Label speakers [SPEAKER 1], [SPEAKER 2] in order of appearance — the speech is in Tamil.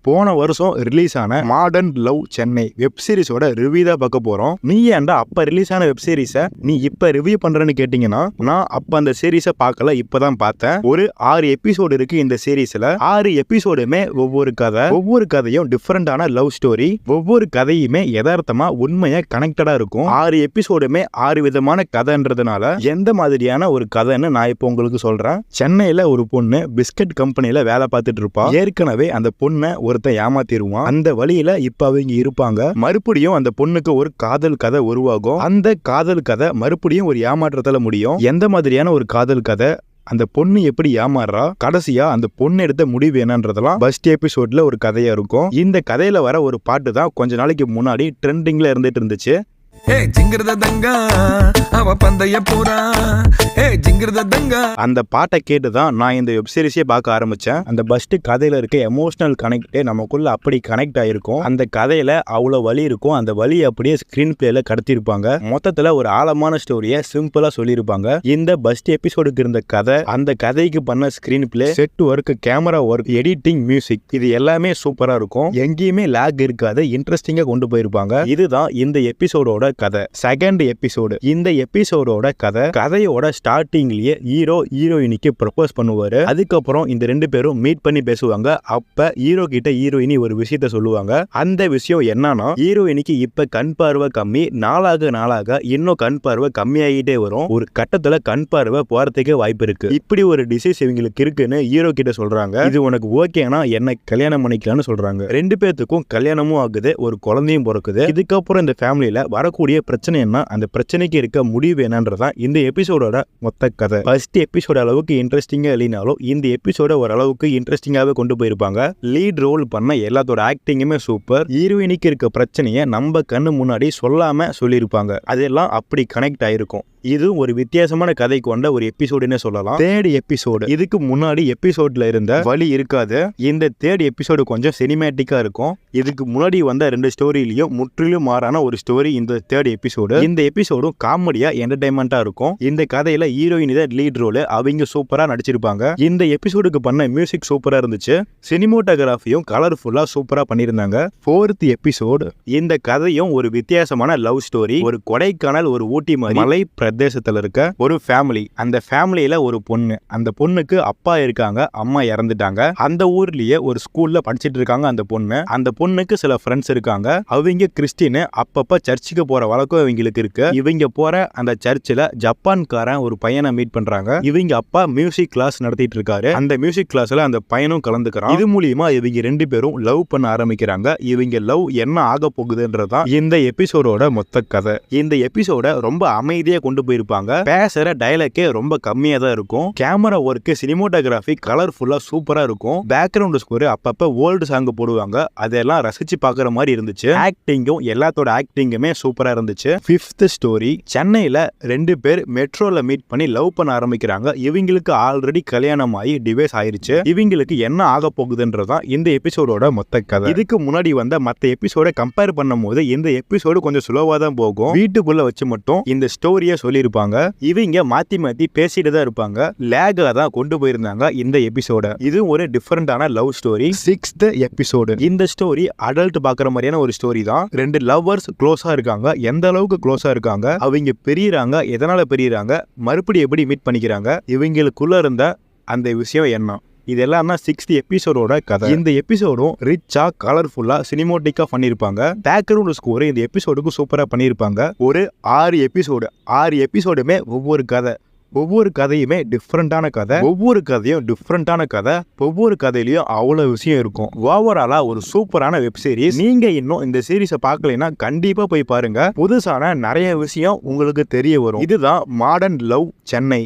[SPEAKER 1] போன வருஷம் ரிலீஸ் ஆன மாடர்ன் லவ் சென்னை வெப் சீரிஸோட ரிவ்யூ தான் பார்க்க போறோம். நீ ஏன்டா அப்ப ரிலீஸ் ஆன வெப் சீரிஸை நீ இப்ப ரிவ்யூ பண்றேன்னு கேட்டீங்கன்னா, நான் அப்ப அந்த சீரிஸை பார்க்கல, இப்பதான் பார்த்தேன். ஒரு 6 எபிசோடு இருக்கு இந்த சீரிஸ்ல. 6 எபிசோடுமே ஒவ்வொரு கதை, ஒவ்வொரு கதையும் டிஃபரெண்டான லவ் ஸ்டோரி, ஒவ்வொரு கதையுமே யதார்த்தமா உண்மையா கனெக்டடா இருக்கும். 6 எபிசோடுமே 6 விதமான கதைன்றதுனால எந்த மாதிரியான ஒரு கதைன்னு நான் இப்போ உங்களுக்கு சொல்றேன். சென்னையில ஒரு பொண்ணு பிஸ்கட் கம்பெனில வேலை பார்த்துட்டு இருப்பா. ஏற்கனவே அந்த பொண்ணை ஒருத்தன் ஏமாத்திடுவான். அந்த வழியில இப்ப அவங்க இருப்பாங்க. மறுபடியும் அந்த பொண்ணுக்கு ஒரு காதல் கதை உருவாகும். அந்த காதல் கதை மறுபடியும் ஒரு ஏமாற்றத்துல முடியும். எந்த மாதிரியான ஒரு காதல் கதை, அந்த பொண்ணு எப்படி ஏமாறா, கடைசியா அந்த பொண்ணு எடுத்த முடிவு என்னன்றதெல்லாம் ஃபர்ஸ்ட் எபிசோட்ல ஒரு கதையா இருக்கும். இந்த கதையில வர ஒரு பாட்டு தான் கொஞ்ச நாளைக்கு முன்னாடி ட்ரெண்டிங்ல இருந்துட்டு இருந்துச்சு. அந்த பாட்டை கேட்டுதான் நான் இந்த வெப் சீரிஸே பார்க்க ஆரம்பிச்சேன். அந்த ஃபர்ஸ்ட் கதையில இருக்க எமோஷனல் கனெக்ட் நமக்குள்ள அப்படி கனெக்ட் ஆயிருக்கும். அந்த கதையில அவ்வளவு வலி இருக்கும். அந்த வலி அப்படியே ஸ்கிரீன் பிளேல கடத்திருப்பாங்க. மொத்தத்துல ஒரு ஆழமான ஸ்டோரியை சிம்பிளா சொல்லியிருப்பாங்க. இந்த ஃபர்ஸ்ட் எபிசோடுக்கு இருந்த கதை, அந்த கதைக்கு பண்ண screen play, set work, camera work, editing, music, இது எல்லாமே சூப்பரா இருக்கும். எங்கேயுமே லாக் இருக்காது. இன்ட்ரெஸ்டிங்கா கொண்டு போயிருப்பாங்க. இதுதான் இந்த எபிசோடோட கதை. Second episode. இந்த எபிசோடோட கதையோட ஸ்டார்டிங்லயே ஹீரோ ஹீரோயினிக்கு ப்ரப்போஸ் பண்ணுவாரு. அதுக்கப்புறம் இந்த 2 பேரும் மீட் பண்ணி பேசுவாங்க. அப்ப ஹீரோ கிட்ட ஹீரோயினி ஒரு விஷயத்த சொல்லுவாங்க. அந்த விஷயம் என்னன்னா, ஹீரோயினிக்கு இப்ப கண் பார்வை கம்மி, நாளாக இன்னும் கண் பார்வை கம்மியாகிட்டே வரும். ஒரு கட்டத்துல கண் பார்வை போறதுக்கே வாய்ப்பு இருக்கு. இப்படி ஒரு டிசீஸ் இவங்களுக்கு இருக்குன்னு ஹீரோ கிட்ட சொல்றாங்க. இது உனக்கு ஓகேனா என்ன கல்யாணம் பண்ணிக்கலாம்னு சொல்றாங்க. 2 பேத்துக்கும் கல்யாணமும் ஆகுது, ஒரு குழந்தையும் பிறக்குது. இதுக்கப்புறம் இந்த ஃபேமிலியில வரக்கூடிய பிரச்சனை என்ன, அந்த பிரச்சனைக்கு இருக்க முடிவு என்னன்றதான் இந்த எபிசோடோட மொத்த கதை. ஃபர்ஸ்ட் எபிசோட அளவுக்கு இன்ட்ரெஸ்டிங்கா இல்லைனாலும் இந்த எபிசோட ஓரளவுக்கு இன்ட்ரெஸ்டிங்காவே கொண்டு போயிருப்பாங்க. லீட் ரோல் பண்ண எல்லாத்தோட ஆக்டிங்குமே சூப்பர். ஹீரோயினிக்கு இருக்க பிரச்சனையை நம்ம கண்ணு முன்னாடி சொல்லாம சொல்லியிருப்பாங்க. அதெல்லாம் அப்படி கனெக்ட் ஆயிருக்கும். இது ஒரு வித்தியாசமான கதை கொண்ட ஒரு எபிசோடுன்னு சொல்லலாம். Third episode. இதுக்கு முன்னாடி எபிசோட்ல இருந்த வழி இருக்காது. இந்த தேர்ட் எபிசோடு கொஞ்சம் சினிமேட்டிக்கா இருக்கும். இதுக்கு முன்னாடி வந்த 2 ஸ்டோரியிலையும் முற்றிலும் மாறான ஒரு ஸ்டோரி இந்த தேர்ட் எபிசோடு. இந்த எபிசோடும் காமெடியா என்டர்டைன்மெண்டா இருக்கும். இந்த கதையில ஹீரோயின் தான் லீட் ரோல். அவங்க சூப்பரா நடிச்சிருப்பாங்க. இந்த எபிசோடுக்கு பண்ண மியூசிக் சூப்பரா இருந்துச்சு. சினிமோட்டோகிராஃபியும் கலர்ஃபுல்லா சூப்பரா பண்ணியிருந்தாங்க. Fourth episode. இந்த கதையும் ஒரு வித்தியாசமான லவ் ஸ்டோரி. ஒரு கொடைக்கானல், ஒரு ஊட்டி மாதிரி மலை பிரதேசத்துல இருக்க ஒரு ஃபேமிலி. அந்த ஃபேமிலியில ஒரு பொண்ணு. அந்த பொண்ணுக்கு அப்பா இருக்காங்க, அம்மா இறந்துட்டாங்க. அந்த ஊர்லயே ஒரு ஸ்கூல்ல படிச்சிட்டு இருக்காங்க அந்த பொண்ணு. அந்த பொண்ணுக்கு சில ஃப்ரெண்ட்ஸ் இருக்காங்க. அவங்க கிறிஸ்டின். அப்பப்ப சர்ச்சுக்கு போற வழக்கம் இவங்களுக்கு இருக்கு. இவங்க போற அந்த சர்ச்சில் ஜப்பான்காரன் ஒரு பையனை மீட் பண்றாங்க. இவங்க அப்பா மியூசிக் கிளாஸ் நடத்திட்டு இருக்காரு. அந்த மியூசிக் கிளாஸ்ல அந்த பையனும் கலந்துக்கிறான். இது மூலியமா இவங்க 2 பேரும் லவ் பண்ண ஆரம்பிக்கிறாங்க. இவங்க லவ் என்ன ஆக போகுதுன்றதான் இந்த எபிசோடோட மொத்த கதை. இந்த எபிசோட ரொம்ப அமைதியா கொண்டு போயிருப்பாங்க. பேசுற டயலாக்கே ரொம்ப கம்மியா தான் இருக்கும். கேமரா ஒர்க், சினிமோட்டோகிராஃபி கலர்ஃபுல்லா சூப்பரா இருக்கும். பேக்ரவுண்ட் ஸ்கோர் அப்பப்ப ஓல்டு சாங் போடுவாங்க. அதெல்லாம் ரசிச்சு பாக்குற மாதிரி இருந்துச்சு. ஆக்டிங்கும் எல்லாத்தோட ஆக்டிங்குமே சூப்பரா இருந்துச்சு. Fifth story. சென்னையில 2 பேர் மெட்ரோல மீட் பண்ணி லவ் பண்ண ஆரம்பிக்கிறாங்க. இவங்களுக்கு ஆல்ரெடி கல்யாணம் ஆகி டிவைஸ் ஆயிருச்சு. இவங்களுக்கு என்ன ஆக போகுதுன்றதான் இந்த எபிசோடோட மொத்த கதை. இதுக்கு முன்னாடி வந்த மத்த எபிசோட கம்பேர் பண்ணும் போது இந்த எபிசோடு கொஞ்சம் ஸ்லோவா தான் போகும். வீட்டுக்குள்ள வச்சு மட்டும் இந்த ஸ்டோரிய சொல்லியிருப்பாங்க. இவங்க மாத்தி மாத்தி பேசிட்டு தான் இருப்பாங்க. லேகா தான் கொண்டு போயிருந்தாங்க இந்த எபிசோட. இது ஒரு டிஃபரெண்டான லவ் ஸ்டோரி. 6th episode. இந்த ஸ்டோரி அடல்ட் பாக்குற மாதிரியான ஒரு ஸ்டோரி தான். 2 லவ்வர்ஸ் க்ளோஸா இருக்காங்க. எந்த அளவுக்கு க்ளோஸா இருக்காங்க, அவங்க பிரியறாங்க, எதனால பிரியறாங்க, மறுபடியும் எப்படி மீட் பண்ணிக்கிறாங்க, இவங்களுக்குள்ள இருந்த அந்த விஷயம் என்ன, இதெல்லாம் 6th எபிசோடோட கதை. இந்த எபிசோடும் ரிச்சா கலர்ஃபுல்லா சினிமோட்டிக்கா பண்ணிருப்பாங்க. பேக்ரவுண்ட் ஸ்கோர் இந்த எபிசோடுக்கு சூப்பரா பண்ணிருப்பாங்க. ஒரு 6 எபிசோடு. 6 எபிசோடுமே ஒவ்வொரு கதை. ஒவ்வொரு கதையுமே டிஃப்ரெண்டான கதை. ஒவ்வொரு கதையும் டிஃப்ரெண்டான கதை. ஒவ்வொரு கதையிலயும் அவ்வளவு விஷயம் இருக்கும். ஓவராலா ஒரு சூப்பரான வெப் சீரிஸ். நீங்க இன்னும் இந்த சீரிஸை பார்க்கலைன்னா கண்டிப்பா போய் பாருங்க. புதுசான நிறைய விஷயம் உங்களுக்கு தெரிய வரும். இதுதான் மாடர்ன் லவ் சென்னை.